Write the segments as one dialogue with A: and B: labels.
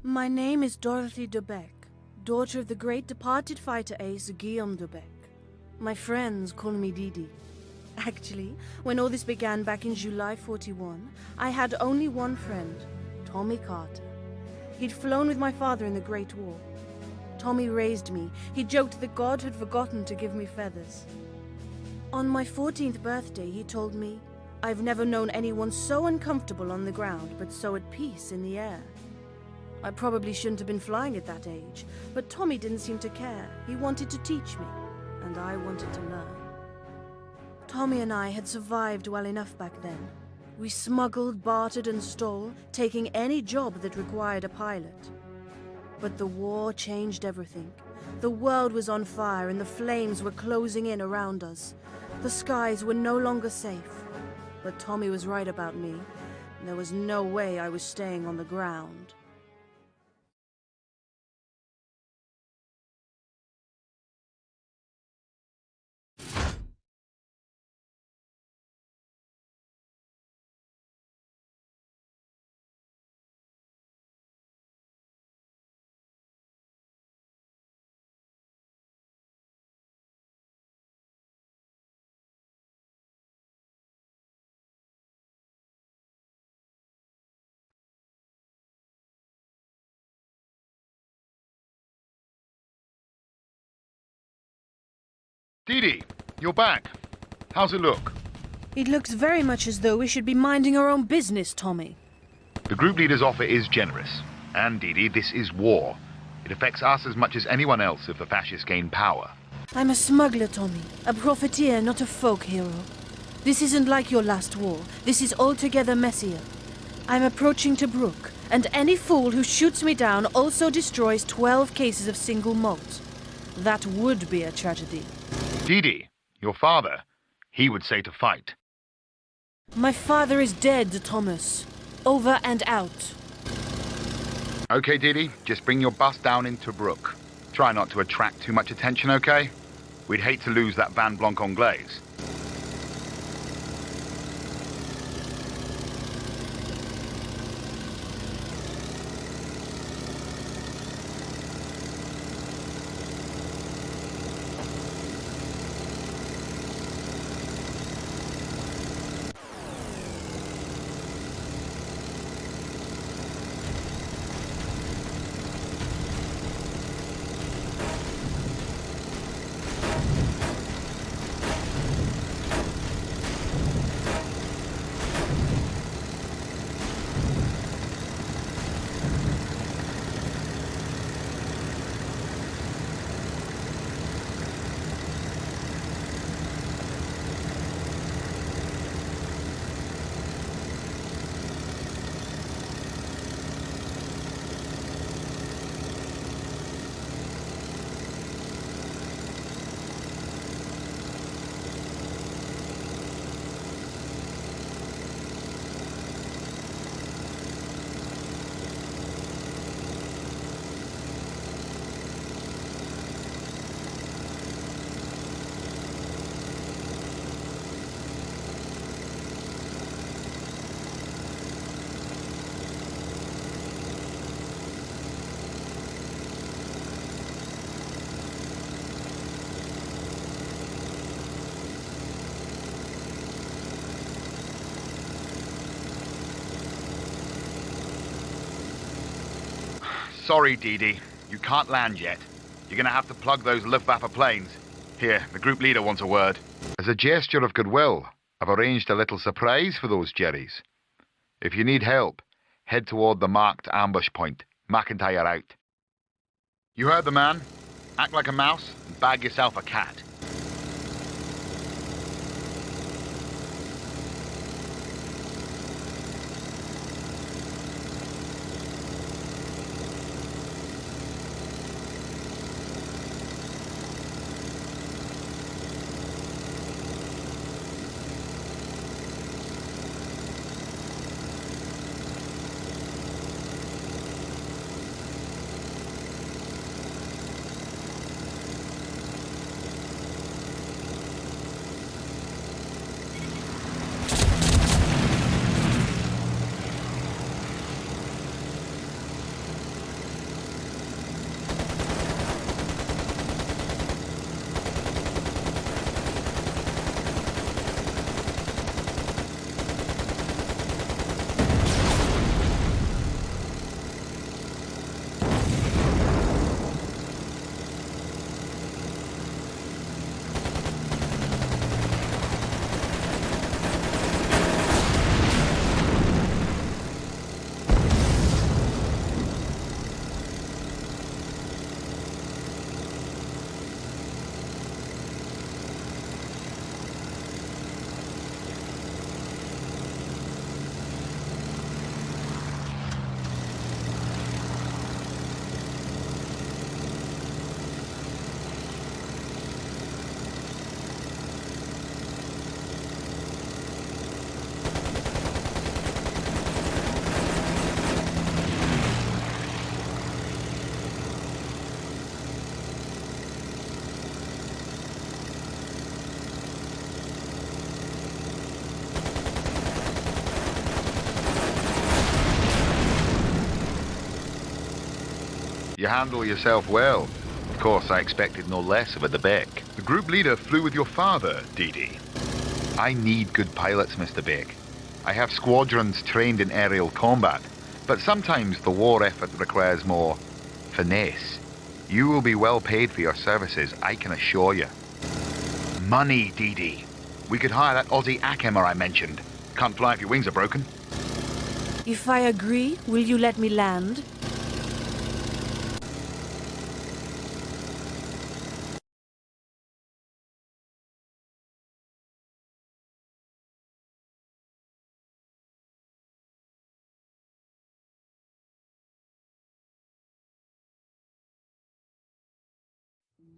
A: My name is Dorothy de Beck, daughter of the great departed fighter ace Guillaume de Beck. My friends call me Didi. Actually, when all this began back in July 41, I had only one friend, Tommy Carter. He'd flown with my father in the Great War. Tommy raised me. He joked that God had forgotten to give me feathers. On my 14th birthday, he told me, "I've never known anyone so uncomfortable on the ground, but so at peace in the air." I probably shouldn't have been flying at that age, but Tommy didn't seem to care. He wanted to teach me, and I wanted to learn. Tommy and I had survived well enough back then. We smuggled, bartered, and stole, taking any job that required a pilot. But the war changed everything. The world was on fire and the flames were closing in around us. The skies were no longer safe. But Tommy was right about me. There was no way I was staying on the ground.
B: Didi, you're back. How's it look?
A: It looks very much as though we should be minding our own business, Tommy.
B: The group leader's offer is generous. And Didi, this is war. It affects us as much as anyone else if the fascists gain power.
A: I'm a smuggler, Tommy. A profiteer, not a folk hero. This isn't like your last war. This is altogether messier. I'm approaching Tobruk, and any fool who shoots me down also destroys 12 cases of single malt. That would be a tragedy.
B: Didi, your father, he would say to fight.
A: My father is dead, Thomas. Over and out.
B: Okay, Didi, just bring your bus down into Brook. Try not to attract too much attention, okay? We'd hate to lose that Van Blanc Anglaise. Sorry, Didi. You can't land yet. You're gonna have to plug those Luftwaffe planes. Here, the group leader wants a word. As a gesture of goodwill, I've arranged a little surprise for those Jerrys. If you need help, head toward the marked ambush point. McIntyre out. You heard the man. Act like a mouse and bag yourself a cat. You handle yourself well. Of course, I expected no less of a Debek. The group leader flew with your father, Didi. I need good pilots, Mr. Bake. I have squadrons trained in aerial combat, but sometimes the war effort requires more finesse. You will be well paid for your services, I can assure you. Money, Didi. We could hire that Aussie Akemmer I mentioned. Can't fly if your wings are broken.
A: If I agree, will you let me land?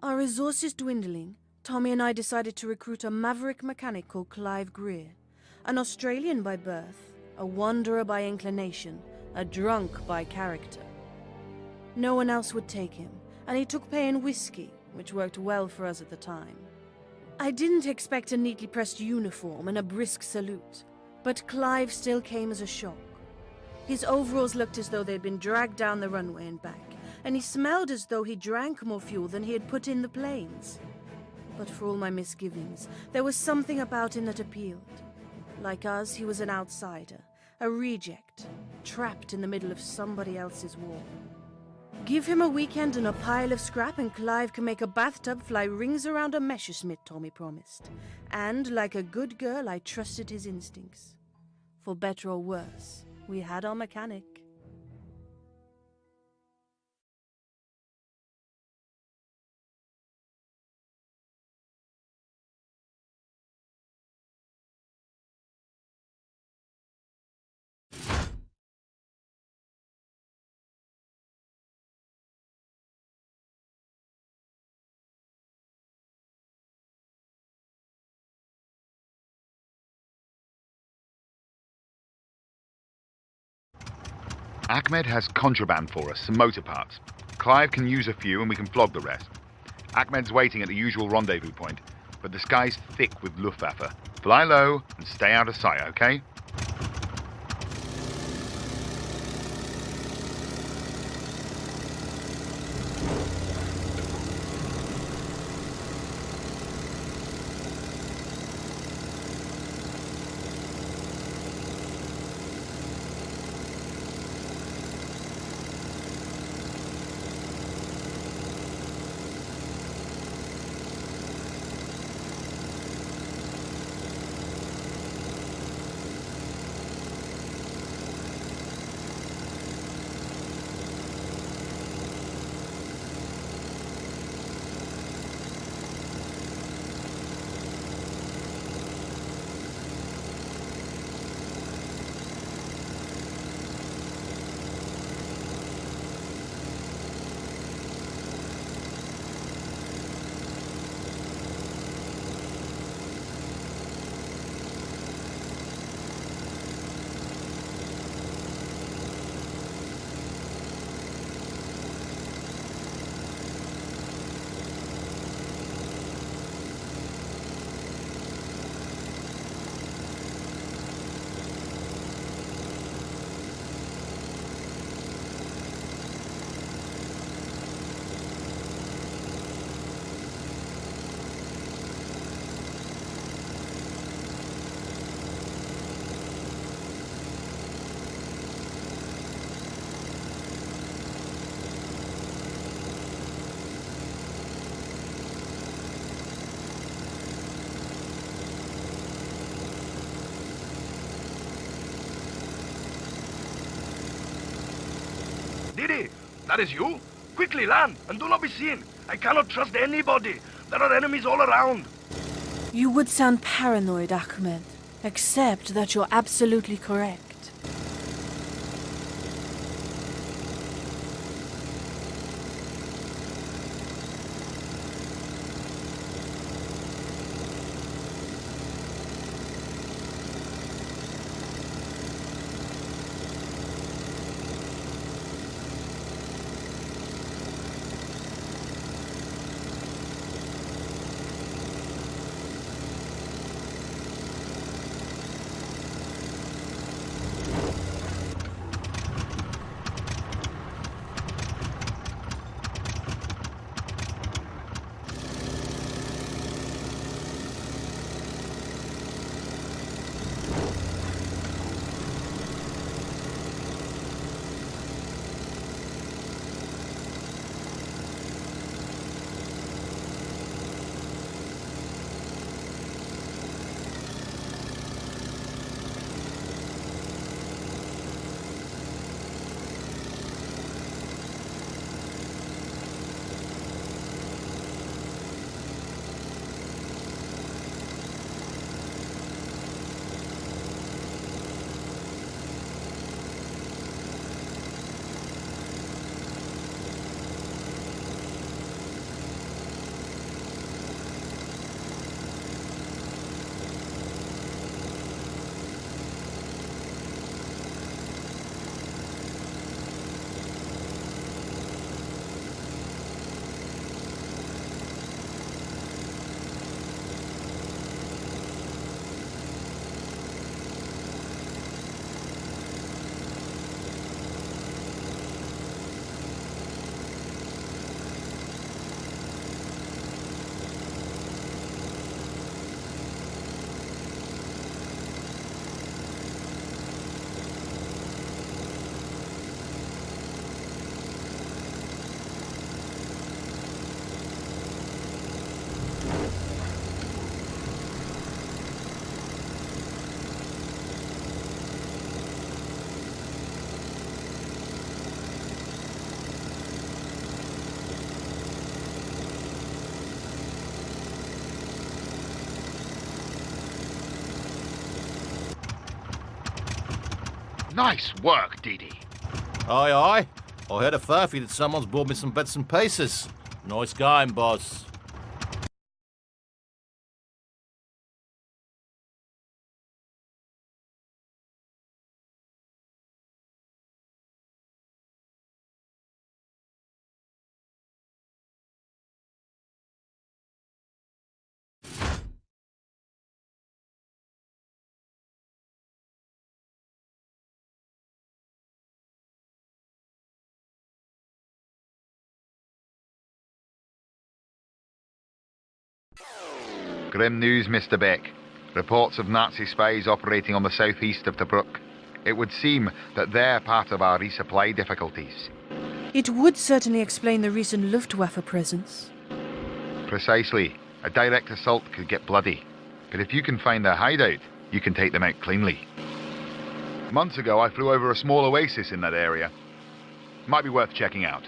A: Our resources dwindling, Tommy and I decided to recruit a maverick mechanic called Clive Greer. An Australian by birth, a wanderer by inclination, a drunk by character. No one else would take him, and he took pay in whiskey, which worked well for us at the time. I didn't expect a neatly pressed uniform and a brisk salute, but Clive still came as a shock. His overalls looked as though they'd been dragged down the runway and back, and he smelled as though he drank more fuel than he had put in the planes. But for all my misgivings, there was something about him that appealed. Like us, he was an outsider, a reject, trapped in the middle of somebody else's war. Give him a weekend and a pile of scrap and Clive can make a bathtub fly rings around a Messerschmitt, Tommy promised. And, like a good girl, I trusted his instincts. For better or worse, we had our mechanic.
B: Ahmed has contraband for us, some motor parts. Clive can use a few and we can flog the rest. Ahmed's waiting at the usual rendezvous point, but the sky's thick with Luftwaffe. Fly low and stay out of sight, okay?
C: Didi, that is you? Quickly land, and do not be seen. I cannot trust anybody. There are enemies all around.
A: You would sound paranoid, Ahmed, except that you're absolutely correct.
B: Nice work, Didi.
D: Aye, aye. I heard a furphy that someone's brought me some bits and pieces. Nice going, boss.
B: Grim news, Mr. Beck. Reports of Nazi spies operating on the southeast of Tobruk. It would seem that they're part of our resupply difficulties.
A: It would certainly explain the recent Luftwaffe presence.
B: Precisely. A direct assault could get bloody. But if you can find their hideout, you can take them out cleanly. Months ago, I flew over a small oasis in that area. Might be worth checking out.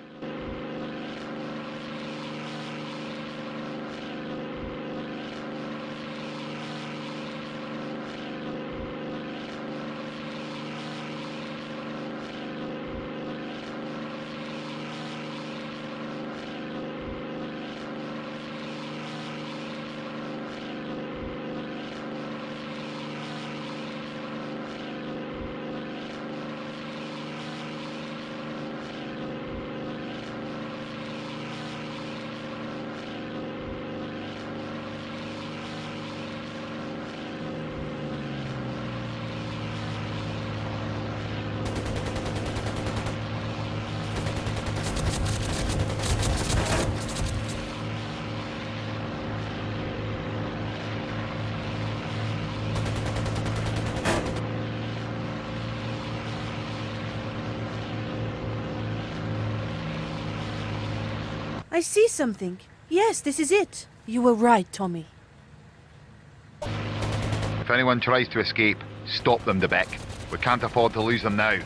A: I see something. Yes, this is it. You were right, Tommy.
B: If anyone tries to escape, stop them, De Beck. We can't afford to lose them now.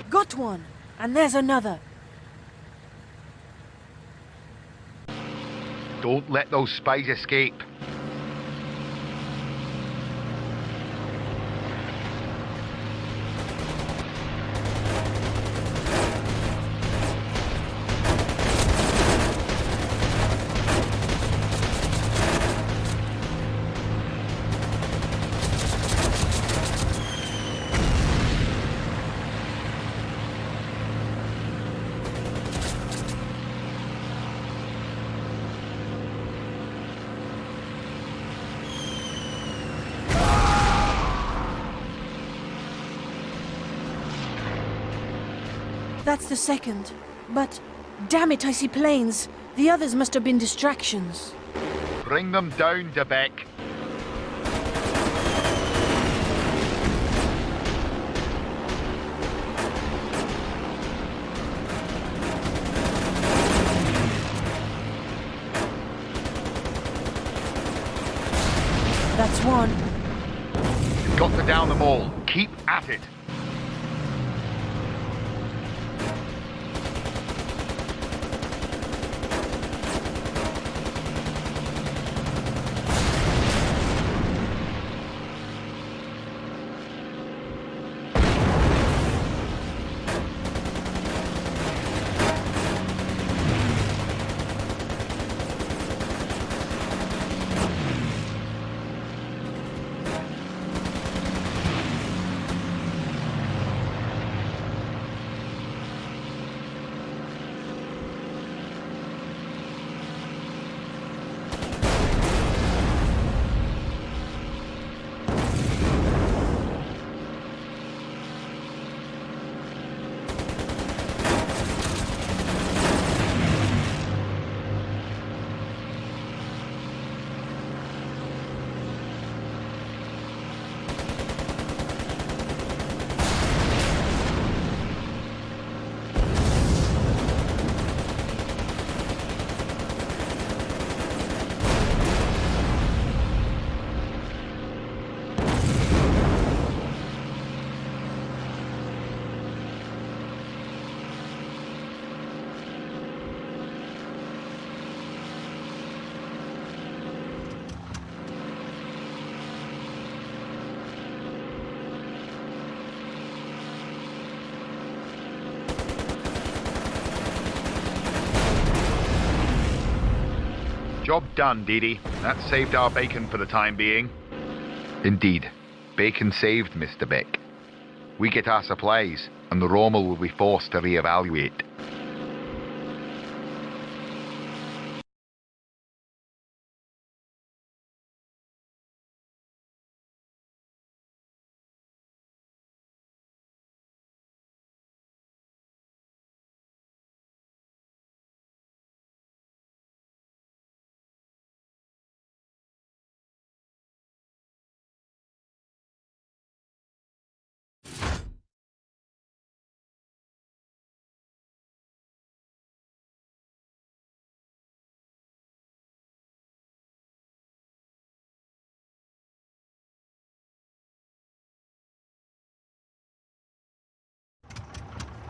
A: Got one, and there's another.
B: Don't let those spies escape.
A: That's the second. But, damn it, I see planes. The others must have been distractions.
B: Bring them down, De Beck.
A: That's one.
B: You've got to down them all. Keep at it. Job done, Dee Dee. That saved our bacon for the time being. Indeed. Bacon saved, Mr. Beck. We get our supplies, and the Rommel will be forced to reevaluate.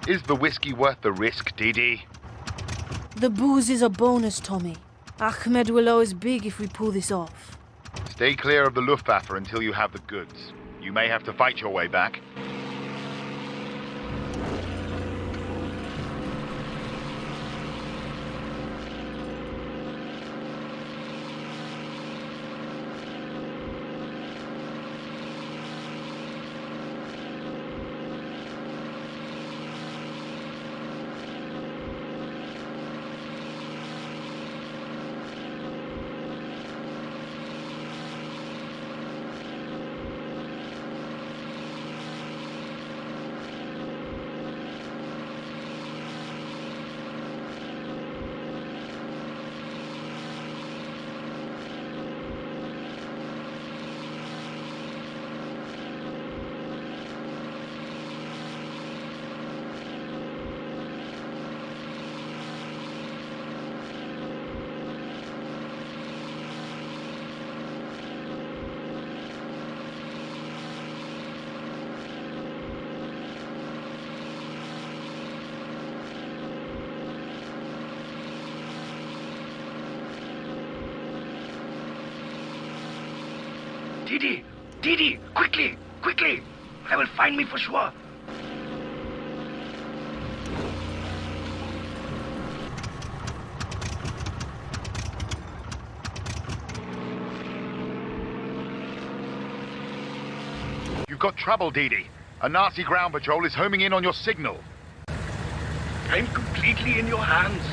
B: Is the whiskey worth the risk, Dee Dee?
A: The booze is a bonus, Tommy. Ahmed will owe us big if we pull this off.
B: Stay clear of the Luftwaffe until you have the goods. You may have to fight your way back.
C: Didi! Didi! Quickly! Quickly! They will find me for sure.
B: You've got trouble, Dee Dee. A Nazi ground patrol is homing in on your signal.
C: I'm completely in your hands.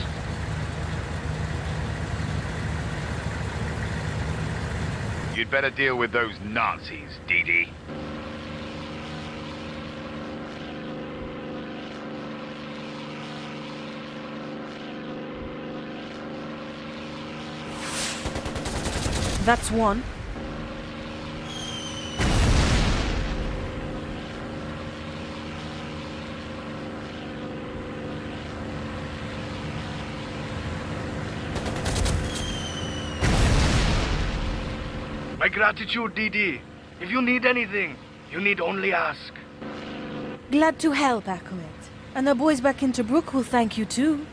B: You'd better deal with those Nazis, Dee Dee.
A: That's one.
C: My gratitude, Didi. If you need anything, you need only ask.
A: Glad to help, Ahmed. And the boys back in Tobruk will thank you too.